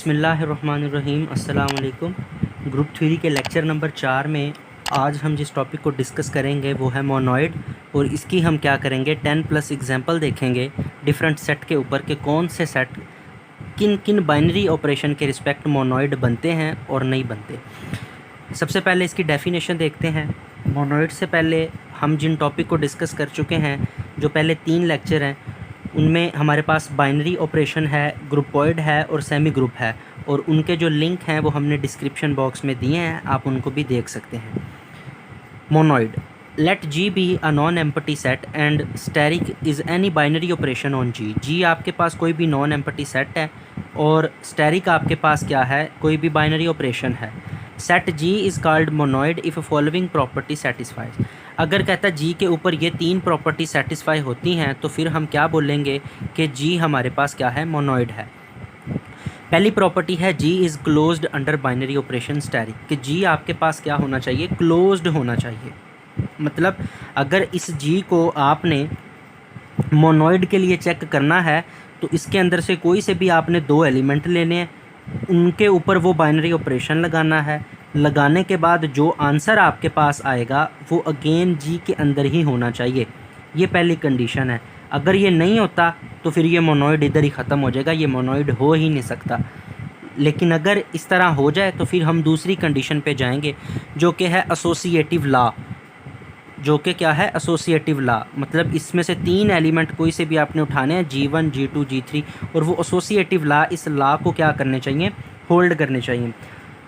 बिस्मिल्लाहिर्रहमानिर्रहीम। अस्सलाम वालेकुम। ग्रुप थ्री के लेक्चर नंबर 4 में आज हम जिस टॉपिक को डिस्कस करेंगे वो है मोनॉइड, और इसकी हम क्या करेंगे 10+ एग्जांपल देखेंगे डिफरेंट सेट के ऊपर के कौन से सेट किन किन बाइनरी ऑपरेशन के रिस्पेक्ट मोनॉइड बनते हैं और नहीं बनते। सबसे पहले इसकी डेफिनेशन देखते हैं। मोनॉइड से पहले हम जिन टॉपिक को डिस्कस कर चुके हैं, जो पहले 3 लेक्चर हैं, उनमें हमारे पास बाइनरी ऑपरेशन है, ग्रुपॉइड है और सेमी ग्रुप है, और उनके जो लिंक हैं वो हमने डिस्क्रिप्शन बॉक्स में दिए हैं, आप उनको भी देख सकते हैं। Monoid, let G be a non empty set and asterisk is any binary operation on G. G आपके पास कोई भी नॉन एम्पटी सेट है और स्टेरिक आपके पास क्या है, कोई भी बाइनरी ऑपरेशन है। Set G is called monoid if following property satisfies. अगर कहता जी के ऊपर ये 3 प्रॉपर्टी सेटिस्फाई होती हैं तो फिर हम क्या बोलेंगे कि जी हमारे पास क्या है, मोनॉइड है। पहली प्रॉपर्टी है G is closed under binary operation asterisk, कि जी आपके पास क्या होना चाहिए, क्लोज्ड होना चाहिए। मतलब अगर इस जी को आपने मोनॉइड के लिए चेक करना है तो इसके अंदर से कोई से भी आपने 2 एलिमेंट लेने हैं, उनके ऊपर वो बाइनरी ऑपरेशन लगाना है। लगाने के बाद जो आंसर आपके पास आएगा वो अगेन जी के अंदर ही होना चाहिए। ये पहली कंडीशन है। अगर ये नहीं होता तो फिर ये मोनॉइड इधर ही ख़त्म हो जाएगा, ये मोनॉइड हो ही नहीं सकता। लेकिन अगर इस तरह हो जाए तो फिर हम दूसरी कंडीशन पे जाएंगे, जो कि है एसोसिएटिव लॉ। जो कि क्या है, एसोसिएटिव लॉ। मतलब इसमें से 3 एलिमेंट कोई से भी आपने उठाने हैं, G1 G2 G3, और वो एसोसिएटिव लॉ, इस लॉ को क्या करने चाहिए, होल्ड करने चाहिए।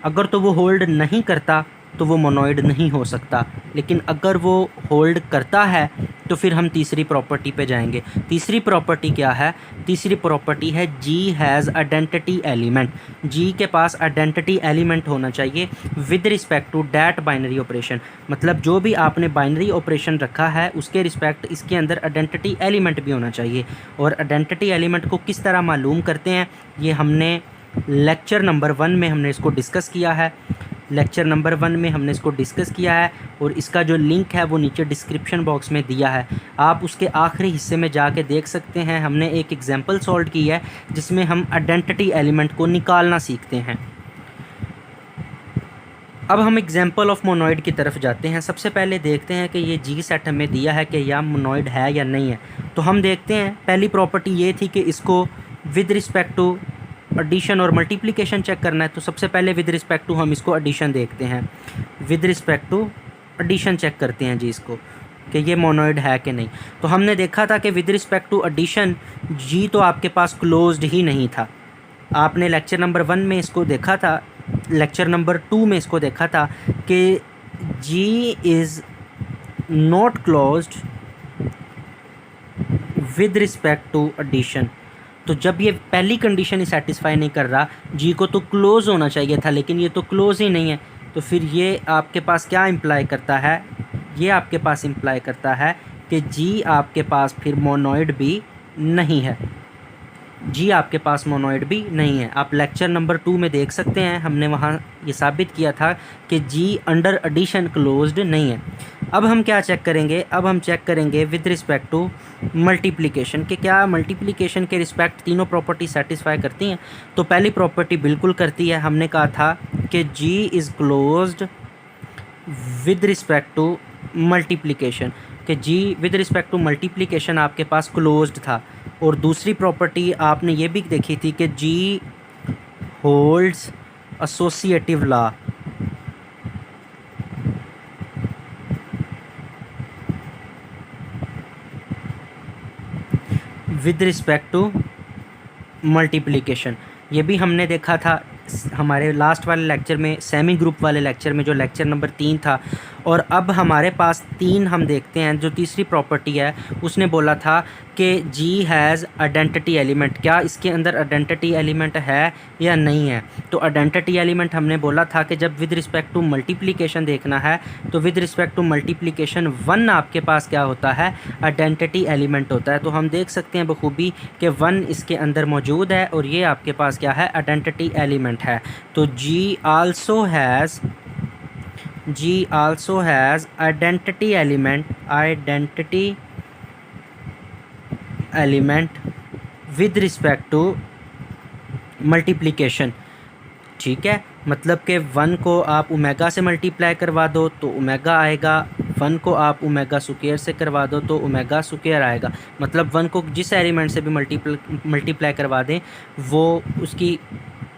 अगर तो वो होल्ड नहीं करता तो वो मोनॉइड नहीं हो सकता, लेकिन अगर वो होल्ड करता है तो फिर हम तीसरी प्रॉपर्टी पे जाएंगे। तीसरी प्रॉपर्टी क्या है, तीसरी प्रॉपर्टी है G has identity element. G के पास आइडेंटिटी एलिमेंट होना चाहिए with respect to that binary operation. मतलब जो भी आपने बाइनरी ऑपरेशन रखा है उसके रिस्पेक्ट इसके अंदर आइडेंटिटी एलिमेंट भी होना चाहिए। और आइडेंटिटी एलिमेंट को किस तरह मालूम करते हैं, ये हमने लेक्चर नंबर 1 में हमने इसको डिस्कस किया है। लेक्चर नंबर 1 में हमने इसको डिस्कस किया है और इसका जो लिंक है वो नीचे डिस्क्रिप्शन बॉक्स में दिया है, आप उसके आखिरी हिस्से में जाके देख सकते हैं। हमने एक एग्जांपल सॉल्व की है जिसमें हम आइडेंटिटी एलिमेंट को निकालना सीखते हैं। अब हम एग्जांपल ऑफ मोनॉइड की तरफ जाते हैं। सबसे पहले देखते हैं कि ये जी सेट हमें दिया है कि यह मोनॉइड है या नहीं है। तो हम देखते हैं, पहली प्रॉपर्टी ये थी कि इसको विद रिस्पेक्ट टू एडिशन और मल्टीप्लिकेशन चेक करना है। तो सबसे पहले विद रिस्पेक्ट टू हम इसको एडिशन देखते हैं, with respect to addition check करते हैं जी इसको कि ये मोनॉइड है कि नहीं। तो हमने देखा था कि विद रिस्पेक्ट टू एडिशन जी तो आपके पास क्लोज्ड ही नहीं था। आपने लेक्चर नंबर 1 में इसको देखा था, लेक्चर नंबर 2 में इसको देखा था कि G is not closed with respect to addition. तो जब ये पहली कंडीशन ही सेटिस्फाई नहीं कर रहा, जी को तो क्लोज़ होना चाहिए था लेकिन ये तो क्लोज़ ही नहीं है, तो फिर ये आपके पास क्या इम्प्लाई करता है, ये आपके पास इम्प्लाई करता है कि जी आपके पास फिर मोनॉइड भी नहीं है। जी आपके पास मोनॉइड भी नहीं है। आप लेक्चर नंबर 2 में देख सकते हैं, हमने वहाँ ये साबित किया था कि जी अंडर एडिशन क्लोज्ड नहीं है। अब हम क्या चेक करेंगे, अब हम चेक करेंगे विद रिस्पेक्ट टू मल्टीप्लिकेशन कि क्या मल्टीप्लिकेशन के रिस्पेक्ट तीनों प्रॉपर्टी सेटिस्फाई करती हैं। तो पहली प्रॉपर्टी बिल्कुल करती है। हमने कहा था कि G is closed with respect to multiplication, कि G with respect to multiplication आपके पास क्लोज्ड था। और दूसरी प्रॉपर्टी आपने ये भी देखी थी कि G holds associative law. With respect to multiplication, ये भी हमने देखा था हमारे लास्ट वाले लेक्चर में, सेमी ग्रुप वाले लेक्चर में, जो लेक्चर नंबर 3 था। और अब हमारे पास 3 हम देखते हैं, जो तीसरी प्रॉपर्टी है उसने बोला था कि जी हैज़ आइडेंटिटी एलिमेंट। क्या इसके अंदर आइडेंटिटी एलिमेंट है या नहीं है। तो आइडेंटिटी एलिमेंट हमने बोला था कि जब विद रिस्पेक्ट टू मल्टीप्लिकेशन देखना है तो विद रिस्पेक्ट टू मल्टीप्लिकेशन 1 आपके पास क्या होता है, आइडेंटिटी एलिमेंट होता है। तो हम देख सकते हैं बखूबी कि 1 इसके अंदर मौजूद है और ये आपके पास क्या है, आइडेंटिटी एलिमेंट है। तो G also has identity element with respect to multiplication. ठीक है, मतलब कि 1 को आप ओमेगा से मल्टीप्लाई करवा दो तो ओमेगा आएगा, 1 को आप ओमेगा स्क्वायर से करवा दो तो ओमेगा स्क्वायर आएगा। मतलब 1 को जिस एलिमेंट से भी मल्टीप्लाई करवा दें वो उसकी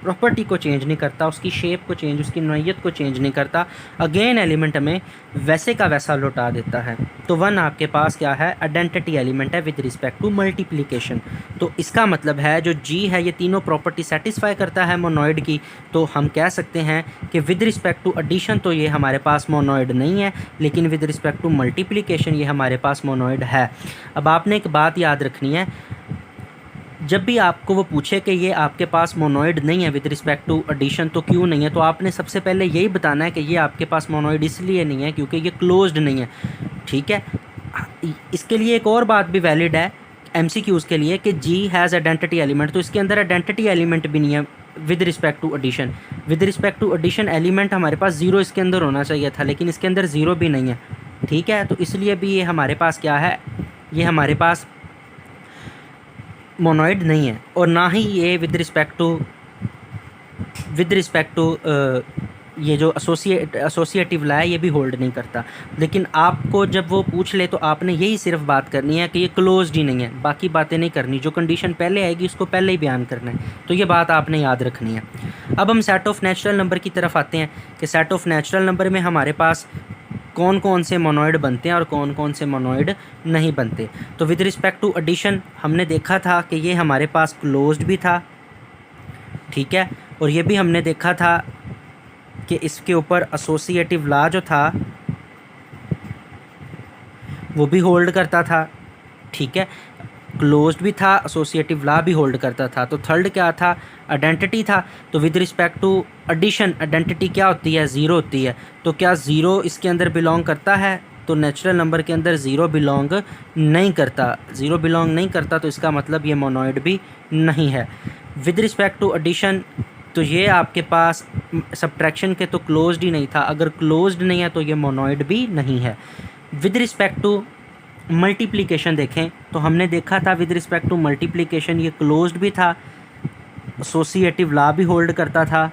प्रॉपर्टी को चेंज नहीं करता, उसकी शेप को चेंज, उसकी नोयत को चेंज नहीं करता, अगेन एलिमेंट हमें वैसे का वैसा लौटा देता है। तो 1 आपके पास क्या है, आइडेंटिटी एलिमेंट है विद रिस्पेक्ट टू मल्टीप्लिकेशन। तो इसका मतलब है जो जी है ये तीनों प्रॉपर्टी सेटिस्फाई करता है मोनोइड की। तो हम कह सकते हैं कि विद रिस्पेक्ट टू एडिशन तो ये हमारे पास मोनोइड नहीं है, लेकिन विद रिस्पेक्ट टू मल्टीप्लिकेशन ये हमारे पास मोनोइड है। अब आपने एक बात याद रखनी है, जब भी आपको वो पूछे कि ये आपके पास मोनोइड नहीं है विद रिस्पेक्ट टू एडिशन तो क्यों नहीं है, तो आपने सबसे पहले यही बताना है कि ये आपके पास मोनोइड इसलिए नहीं है क्योंकि ये क्लोज्ड नहीं है। ठीक है, इसके लिए एक और बात भी वैलिड है एमसीक्यूज़ के लिए कि जी हैज़ आइडेंटिटी एलिमेंट, तो इसके अंदर आइडेंटिटी एलिमेंट भी नहीं है with respect to addition. With respect to addition element हमारे पास ज़ीरो इसके अंदर होना चाहिए था, लेकिन इसके अंदर ज़ीरो भी नहीं है। ठीक है, तो इसलिए भी ये हमारे पास क्या है, ये हमारे पास मोनोइड नहीं है। और ना ही ये विद रिस्पेक्ट टू ये जो एसोसिएटिव ला है ये भी होल्ड नहीं करता। लेकिन आपको जब वो पूछ ले तो आपने यही सिर्फ बात करनी है कि ये क्लोज्ड ही नहीं है, बाकी बातें नहीं करनी, जो कंडीशन पहले आएगी उसको पहले ही बयान करना है। तो ये बात आपने याद रखनी है। अब हम सेट ऑफ नेचुरल नंबर की तरफ आते हैं कि सेट ऑफ नेचुरल नंबर में हमारे पास कौन कौन से मोनोइड बनते हैं और कौन कौन से मोनोइड नहीं बनते। तो विद रिस्पेक्ट टू एडिशन हमने देखा था कि ये हमारे पास क्लोज्ड भी था। ठीक है, और ये भी हमने देखा था कि इसके ऊपर एसोसिएटिव लॉ जो था वो भी होल्ड करता था। ठीक है, क्लोज्ड भी था, एसोसिएटिव लॉ भी होल्ड करता था। तो थर्ड क्या था, आइडेंटिटी था। तो with respect to addition identity क्या होती है, ज़ीरो होती है। तो क्या ज़ीरो इसके अंदर बिलोंग करता है, तो नेचुरल नंबर के अंदर ज़ीरो बिलोंग नहीं करता। ज़ीरो बिलोंग नहीं करता तो इसका मतलब ये मोनोइड भी नहीं है। विद रिस्पेक्ट टू एडिशन तो ये आपके पास सब्ट्रैक्शन के तो क्लोज्ड ही नहीं था, अगर क्लोज्ड नहीं है तो ये मोनोइड भी नहीं है। विद रिस्पेक्ट टू मल्टीप्लिकेशन देखें तो हमने देखा था विद रिस्पेक्ट टू मल्टीप्लिकेशन ये क्लोज्ड भी था, एसोसिएटिव लॉ भी होल्ड करता था,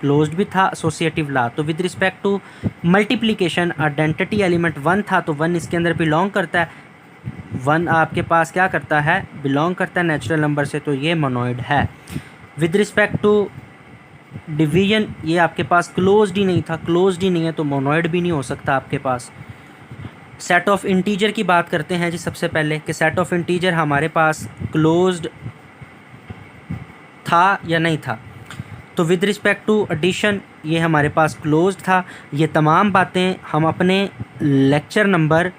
क्लोज्ड भी था, एसोसिएटिव लॉ। तो with respect to multiplication identity element 1 था, तो 1 इसके अंदर बिलोंग करता है। 1 आपके पास क्या करता है, बिलोंग करता है नेचुरल नंबर से, तो ये मोनोइड है। विद रिस्पेक्ट टू डिवीजन ये आपके पास क्लोज्ड ही नहीं था, क्लोज्ड ही नहीं है तो मोनोइड भी नहीं हो सकता आपके पास। सेट ऑफ इंटीजर की बात करते हैं जी सबसे पहले कि सेट ऑफ इंटीजर हमारे पास क्लोज्ड था या नहीं था। तो विद रिस्पेक्ट टू एडिशन ये हमारे पास क्लोज्ड था। ये तमाम बातें हम अपने लेक्चर नंबर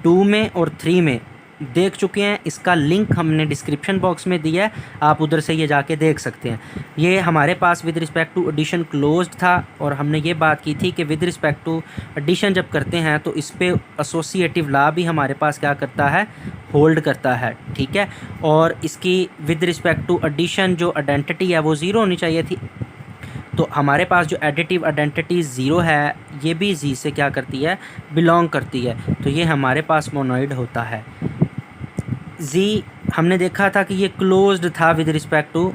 2 में और 3 में देख चुके हैं, इसका लिंक हमने डिस्क्रिप्शन बॉक्स में दिया है, आप उधर से ये जाके देख सकते हैं। ये हमारे पास with respect to addition closed था और हमने ये बात की थी कि विद रिस्पेक्ट टू एडिशन जब करते हैं तो इस पे एसोसिएटिव लॉ भी हमारे पास क्या करता है, होल्ड करता है। ठीक है, और इसकी विद रिस्पेक्ट टू एडिशन जो आइडेंटिटी है वो ज़ीरो होनी चाहिए थी। तो हमारे पास जो एडिटिव आइडेंटिटी ज़ीरो है ये भी जी से क्या करती है, बिलोंग करती है, तो ये हमारे पास मोनोइड होता है। जी हमने देखा था कि ये क्लोज्ड था with respect to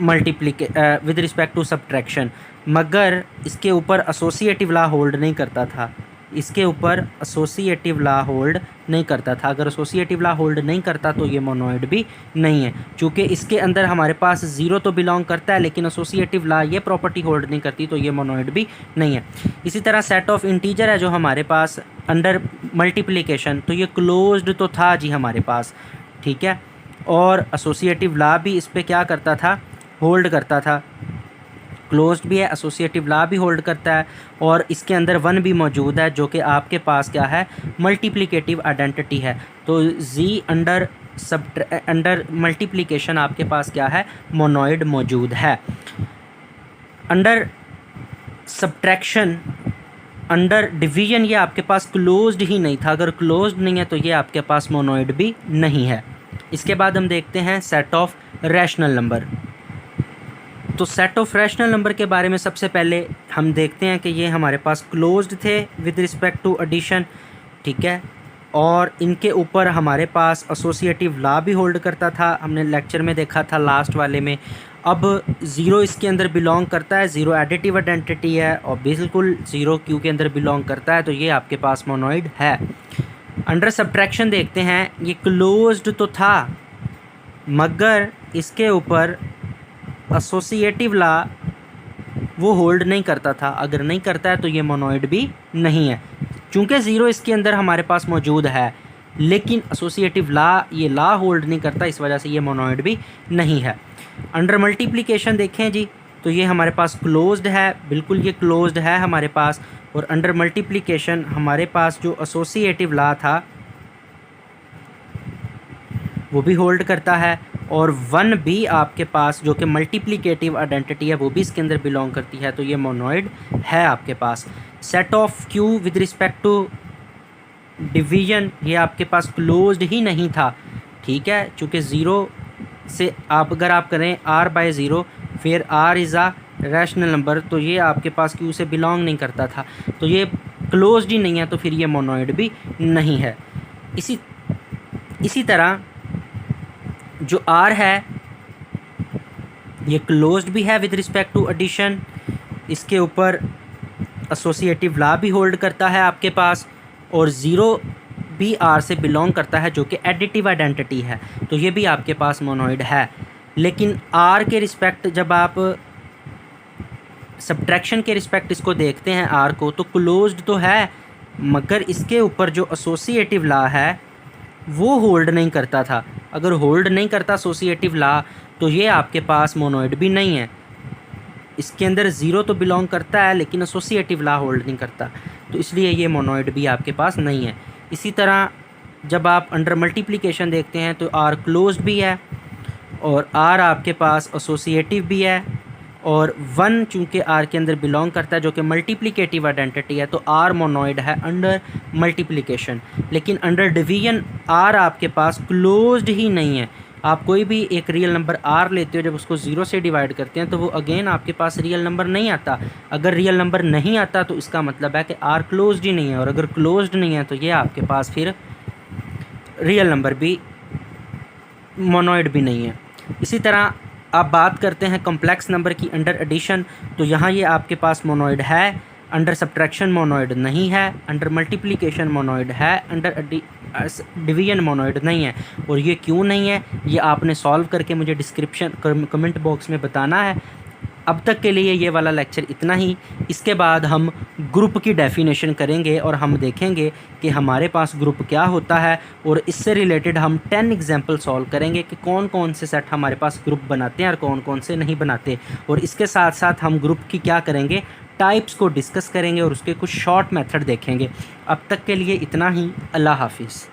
with respect to subtraction, मगर इसके ऊपर एसोसिएटिव लॉ होल्ड नहीं करता था, इसके ऊपर एसोसिएटिव लॉ होल्ड नहीं करता था। अगर एसोसिएटिव लॉ होल्ड नहीं करता तो ये मोनोइड भी नहीं है, क्योंकि इसके अंदर हमारे पास ज़ीरो तो बिलोंग करता है लेकिन एसोसिएटिव लॉ ये प्रॉपर्टी होल्ड नहीं करती, तो ये मोनोइड भी नहीं है। इसी तरह सेट ऑफ इंटीजर है जो हमारे पास अंडर मल्टीप्लिकेशन, तो ये क्लोज्ड तो था जी हमारे पास। ठीक है, और एसोसिएटिव लॉ भी इस पर क्या करता था, होल्ड करता था, क्लोज्ड भी है, एसोसिएटिव लॉ भी होल्ड करता है, और इसके अंदर 1 भी मौजूद है जो कि आपके पास क्या है, मल्टीप्लिकेटिव आइडेंटिटी है। तो जी अंडर मल्टीप्लिकेशन आपके पास क्या है, मोनोइड मौजूद है। अंडर सब्ट्रैक्शन, अंडर डिवीजन ये आपके पास क्लोज्ड ही नहीं था, अगर क्लोज्ड नहीं है तो ये आपके पास मोनोइड भी नहीं है। इसके बाद हम देखते हैं सेट ऑफ रैशनल नंबर। तो सेट ऑफ रैशनल नंबर के बारे में सबसे पहले हम देखते हैं कि ये हमारे पास क्लोज्ड थे विद रिस्पेक्ट टू एडिशन। ठीक है, और इनके ऊपर हमारे पास एसोसिएटिव लॉ भी होल्ड करता था, हमने लेक्चर में देखा था लास्ट वाले में। अब ज़ीरो इसके अंदर बिलोंग करता है, ज़ीरो एडिटिव आइडेंटिटी है और बिल्कुल ज़ीरो क्यू के अंदर बिलोंग करता है, तो ये आपके पास मोनोइड है। अंडर सब्ट्रैक्शन देखते हैं, ये क्लोज्ड तो था मगर इसके ऊपर एसोसिएटिव लॉ वो होल्ड नहीं करता था। अगर नहीं करता है तो ये मोनोइड भी नहीं है। चूँकि ज़ीरो इसके अंदर हमारे पास मौजूद है लेकिन एसोसिएटिव लॉ ये लॉ होल्ड नहीं करता, इस वजह से ये मोनोइड भी नहीं है। अंडर मल्टीप्लिकेशन देखें जी, तो ये हमारे पास क्लोज्ड है, बिल्कुल ये क्लोज्ड है हमारे पास। और अंडर मल्टीप्लिकेशन हमारे पास जो एसोसिएटिव लॉ था वो भी होल्ड करता है। और वन भी आपके पास जो कि मल्टीप्लिकेटिव आइडेंटिटी है वो भी इसके अंदर बिलोंग करती है, तो ये मोनोइड है आपके पास। Set of Q with respect to division ये आपके पास क्लोज्ड ही नहीं था, ठीक है, चूँकि ज़ीरो से आप अगर आप करें r बाय ज़ीरो फिर r is a rational number, तो ये आपके पास क्यू से बिलोंग नहीं करता था, तो ये क्लोज्ड ही नहीं है, तो फिर ये मोनोइड भी नहीं है। इसी तरह जो r है ये क्लोज्ड भी है विद रिस्पेक्ट टू एडिशन, इसके ऊपर एसोसिएटिव लॉ भी होल्ड करता है आपके पास, और ज़ीरो भी r से बिलोंग करता है जो कि एडिटिव आइडेंटिटी है, तो ये भी आपके पास मोनोइड है। लेकिन r के रिस्पेक्ट जब आप सब्ट्रैक्शन के रिस्पेक्ट इसको देखते हैं r को, तो क्लोज्ड तो है मगर इसके ऊपर जो एसोसिएटिव लॉ है वो होल्ड नहीं करता था। अगर होल्ड नहीं करता एसोसिएटिव लॉ तो ये आपके पास मोनोइड भी नहीं है। इसके अंदर ज़ीरो तो बिलोंग करता है लेकिन एसोसिएटिव लॉ होल्ड नहीं करता, तो इसलिए ये मोनोइड भी आपके पास नहीं है। इसी तरह जब आप अंडर मल्टीप्लिकेशन देखते हैं तो r क्लोज्ड भी है और r आपके पास एसोसिएटिव भी है, और वन चूँकि r के अंदर बिलोंग करता है जो कि मल्टीप्लिकेटिव आइडेंटिटी है, तो r मोनोइड है अंडर मल्टीप्लिकेशन। लेकिन अंडर डिवीजन r आपके पास क्लोज्ड ही नहीं है। आप कोई भी एक रियल नंबर r लेते हो, जब उसको ज़ीरो से डिवाइड करते हैं तो वो अगेन आपके पास रियल नंबर नहीं आता। अगर रियल नंबर नहीं आता तो इसका मतलब है कि r क्लोज्ड ही नहीं है, और अगर क्लोज्ड नहीं है तो ये आपके पास फिर रियल नंबर भी मोनोइड भी नहीं है। इसी तरह आप बात करते हैं कॉम्प्लेक्स नंबर की अंडर एडिशन, तो यहाँ ये आपके पास मोनोइड है, अंडर सब्ट्रैक्शन मोनोइड नहीं है, अंडर मल्टीप्लिकेशन मोनोइड है, अंडर डिवीजन मोनोइड नहीं है। और ये क्यों नहीं है ये आपने सॉल्व करके मुझे डिस्क्रिप्शन कमेंट बॉक्स में बताना है। अब तक के लिए ये वाला लेक्चर इतना ही। इसके बाद हम ग्रुप की डेफिनेशन करेंगे और हम देखेंगे कि हमारे पास ग्रुप क्या होता है, और इससे रिलेटेड हम 10 एग्जांपल सॉल्व करेंगे कि कौन कौन से सेट हमारे पास ग्रुप बनाते हैं और कौन कौन से नहीं बनाते। और इसके साथ साथ हम ग्रुप की क्या करेंगे, टाइप्स को डिस्कस करेंगे और उसके कुछ शॉर्ट मेथड देखेंगे। अब तक के लिए इतना ही। अल्लाह हाफिज़।